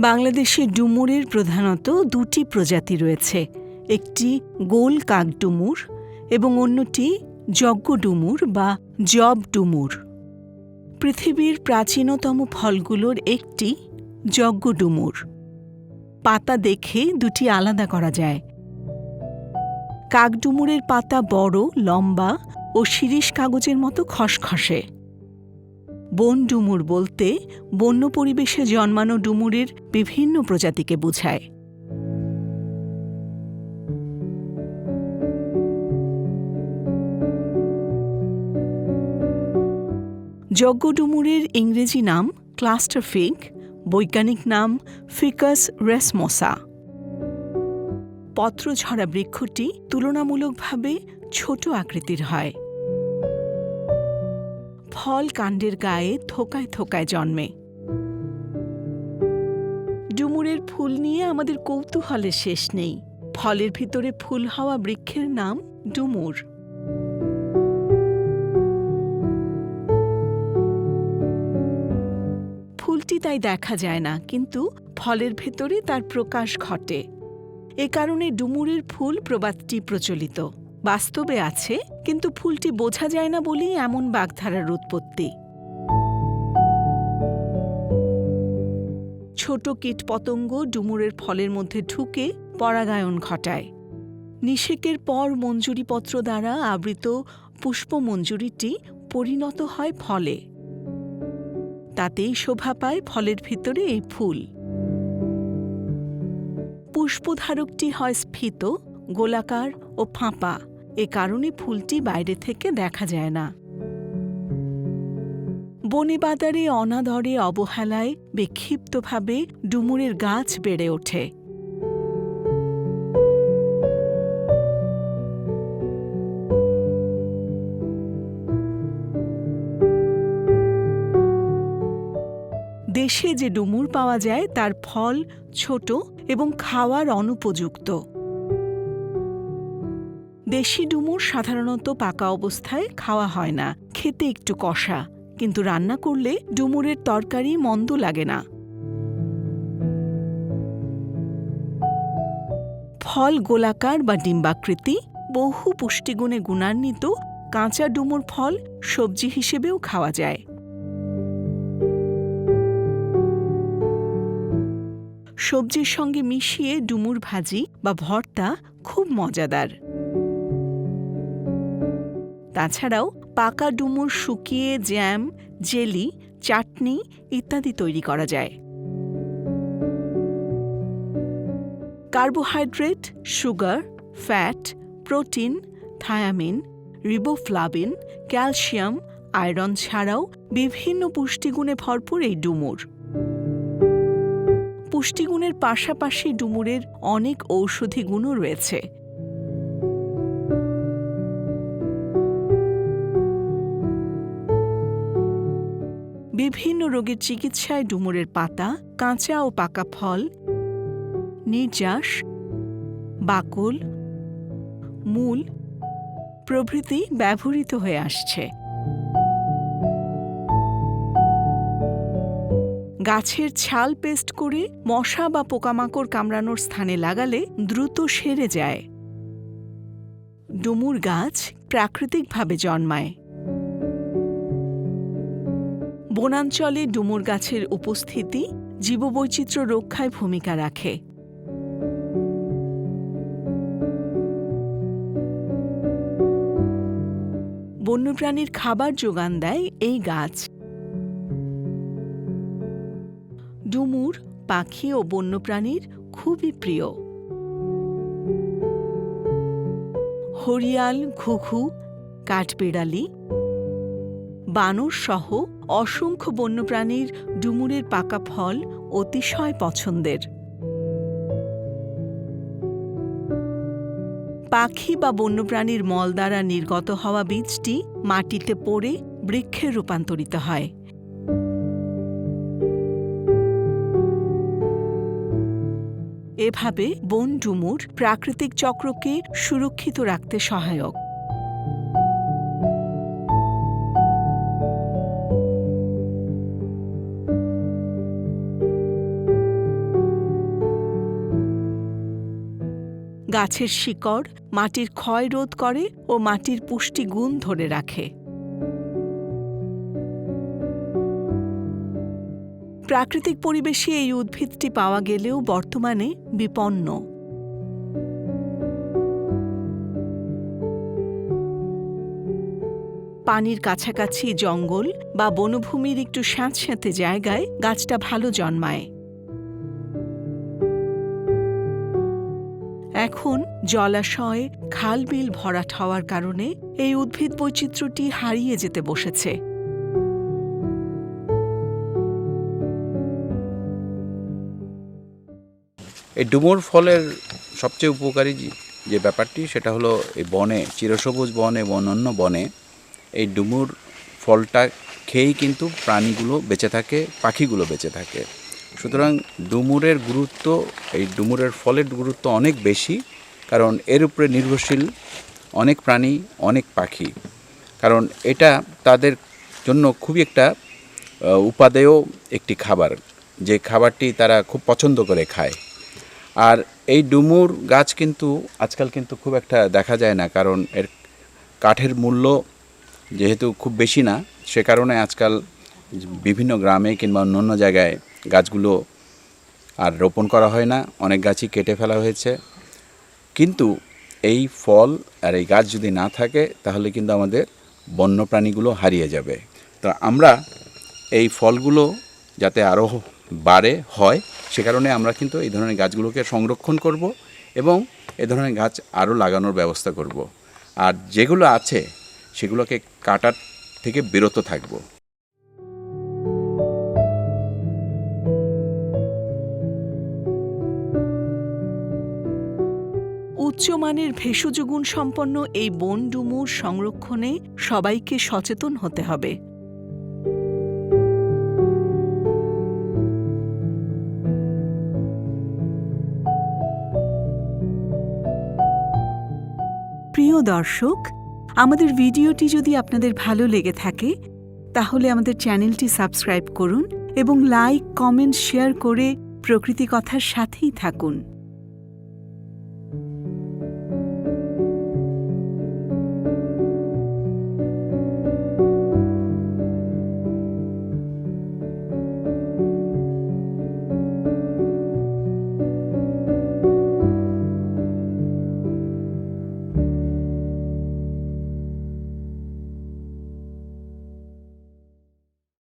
বাংলাদেশে ডুমুরের প্রধানত দুটি প্রজাতি রয়েছে, একটি গোল কাকডুমুর এবং অন্যটি যজ্ঞ ডুমুর বা জব ডুমুর। পৃথিবীর প্রাচীনতম ফলগুলোর একটি যজ্ঞ ডুমুর। পাতা দেখে দুটি আলাদা করা যায়। কাকডুমুরের পাতা বড়, লম্বা ও শিরীষ কাগজের মতো খসখসে। বন ডুমুর বলতে বন্য পরিবেশে জন্মানো ডুমুরের বিভিন্ন প্রজাতিকে বোঝায়। যজ্ঞ ডুমুরের ইংরেজি নাম ক্লাস্টার ফিগ, বৈজ্ঞানিক নাম ফিকাস রেসমোসা। পত্রঝরা বৃক্ষটি তুলনামূলকভাবে ছোট আকৃতির হয়। ফল কাণ্ডের গায়ে থোকায় থোকায় জন্মে। ডুমুরের ফুল নিয়ে আমাদের কৌতূহলের শেষ নেই। ফলের ভিতরে ফুল হওয়া বৃক্ষের নাম ডুমুর। ফুলটি তাই দেখা যায় না, কিন্তু ফলের ভেতরে তার প্রকাশ ঘটে। এ কারণে ডুমুরের ফুল প্রবাদটি প্রচলিত। বাস্তবে আছে, কিন্তু ফুলটি বোঝা যায় না বলেই এমন বাগধারার উৎপত্তি। ছোট কীটপতঙ্গ ডুমুরের ফলের মধ্যে ঢুকে পরাগায়ন ঘটায়। নিষেকের পর মঞ্জুরিপত্র দ্বারা আবৃত পুষ্পমঞ্জুরিটি পরিণত হয় ফলে। তাতেই শোভা পায় ফলের ভিতরে এই ফুল। পুষ্পধারকটি হয় স্ফীত, গোলাকার ও ফাঁপা। এ কারণে ফুলটি বাইরে থেকে দেখা যায় না। বনে বাদারে অনাদরে অবহেলায় বিক্ষিপ্তভাবে ডুমুরের গাছ বেড়ে ওঠে। দেশে যে ডুমুর পাওয়া যায় তার ফল ছোট এবং খাওয়ার অনুপযুক্ত। দেশি ডুমুর সাধারণত পাকা অবস্থায় খাওয়া হয় না, খেতে একটু কষা, কিন্তু রান্না করলে ডুমুরের তরকারি মন্দ লাগে না। ফল গোলাকার বা ডিম্বাকৃতি, বহু পুষ্টিগুণে গুণান্বিত। কাঁচা ডুমুর ফল সবজি হিসেবেও খাওয়া যায়। সবজির সঙ্গে মিশিয়ে ডুমুর ভাজি বা ভর্তা খুব মজাদার। তাছাড়াও পাকা ডুমুর শুকিয়ে জ্যাম, জেলি, চাটনি ইত্যাদি তৈরি করা যায়। Carbohydrate, sugar, fat, protein, thymine, riboflavin, calcium, iron ছাড়াও বিভিন্ন পুষ্টিগুণে ভরপুর এই ডুমুর। পুষ্টিগুণের পাশাপাশি ডুমুরের অনেক ঔষধি গুণও রয়েছে। বিভিন্ন রোগের চিকিৎসায় ডুমুরের পাতা, কাঁচা ও পাকা ফল, নির্যাস, বাকল, মূল প্রভৃতি ব্যবহৃত হয়ে আসছে। গাছের ছাল পেস্ট করে মশা বা পোকামাকড় কামড়ানোর স্থানে লাগালে দ্রুত সেরে যায়। ডুমুর গাছ প্রাকৃতিকভাবে জন্মায়। বনাঞ্চলে ডুমুর গাছের উপস্থিতি জীববৈচিত্র্য রক্ষায় ভূমিকা রাখে। বন্যপ্রাণীর খাবার যোগান দেয় এই গাছ। ডুমুর পাখি ও বন্যপ্রাণীর খুবই প্রিয়। হরিয়াল, ঘুঘু, কাঠবিড়ালি, বানর সহ অসংখ্য বন্যপ্রাণীর ডুমুরের পাকা ফল অতিশয় পছন্দের। পাখি বা বন্যপ্রাণীর মল দ্বারা নির্গত হওয়া বীজটি মাটিতে পড়ে বৃক্ষে রূপান্তরিত হয়। এভাবে বন ডুমুর প্রাকৃতিক চক্রকে সুরক্ষিত রাখতে সহায়ক। গাছের শিকড় মাটির ক্ষয় রোধ করে ও মাটির পুষ্টিগুণ ধরে রাখে। প্রাকৃতিক পরিবেশে এই উদ্ভিদটি পাওয়া গেলেও বর্তমানে বিপন্ন। পানির কাছাকাছি জঙ্গল বা বনভূমির একটু স্যাঁতস্যাঁতে জায়গায় গাছটা ভালো জন্মায়। এখন জলাশয়, খাল-বিল ভরাট হওয়ার কারণে এই উদ্ভিদ বৈচিত্র্যটি হারিয়ে যেতে বসেছে। এই ডুমুর ফলের সবচেয়ে উপকারী যে ব্যাপারটি সেটা হলো এই বনে, চিরসবুজ বন এবং অন্যান্য বনে এই ডুমুর ফলটা খেয়েই কিন্তু প্রাণীগুলো বেঁচে থাকে, পাখিগুলো বেঁচে থাকে। সুতরাং ডুমুরের গুরুত্ব, এই ডুমুরের ফলের গুরুত্ব অনেক বেশি, কারণ এর উপরে নির্ভরশীল অনেক প্রাণী, অনেক পাখি। কারণ এটা তাদের জন্য খুবই একটা উপাদেয় একটি খাবার, যে খাবারটি তারা খুব পছন্দ করে খায়। আর এই ডুমুর গাছ কিন্তু আজকাল কিন্তু খুব একটা দেখা যায় না, কারণ এর কাঠের মূল্য যেহেতু খুব বেশি না, সে কারণে আজকাল বিভিন্ন গ্রামে কিংবা অন্য জায়গায় গাছগুলো আর রোপণ করা হয় না, অনেক গাছই কেটে ফেলা হয়েছে। কিন্তু এই ফল আর এই গাছ যদি না থাকে তাহলে কিন্তু আমাদের বন্য প্রাণীগুলো হারিয়ে যাবে। তো আমরা এই ফলগুলো যাতে আরও বাড়ে হয়, সে কারণে আমরা কিন্তু এই ধরনের গাছগুলোকে সংরক্ষণ করব এবং এ ধরনের গাছ আরও লাগানোর ব্যবস্থা করব। আর যেগুলো আছে সেগুলোকে কাটার থেকে বিরত থাকব। উচ্চমানের ভেষজ গুণ সম্পন্ন এই বন ডুমুর সংরক্ষণে সবাইকে সচেতন হতে হবে। প্রিয় দর্শক, আমাদের ভিডিওটি যদি আপনাদের ভালো লেগে থাকে তাহলে আমাদের চ্যানেলটি সাবস্ক্রাইব করুন এবং লাইক, কমেন্ট, শেয়ার করে প্রকৃতি কথার সাথেই থাকুন।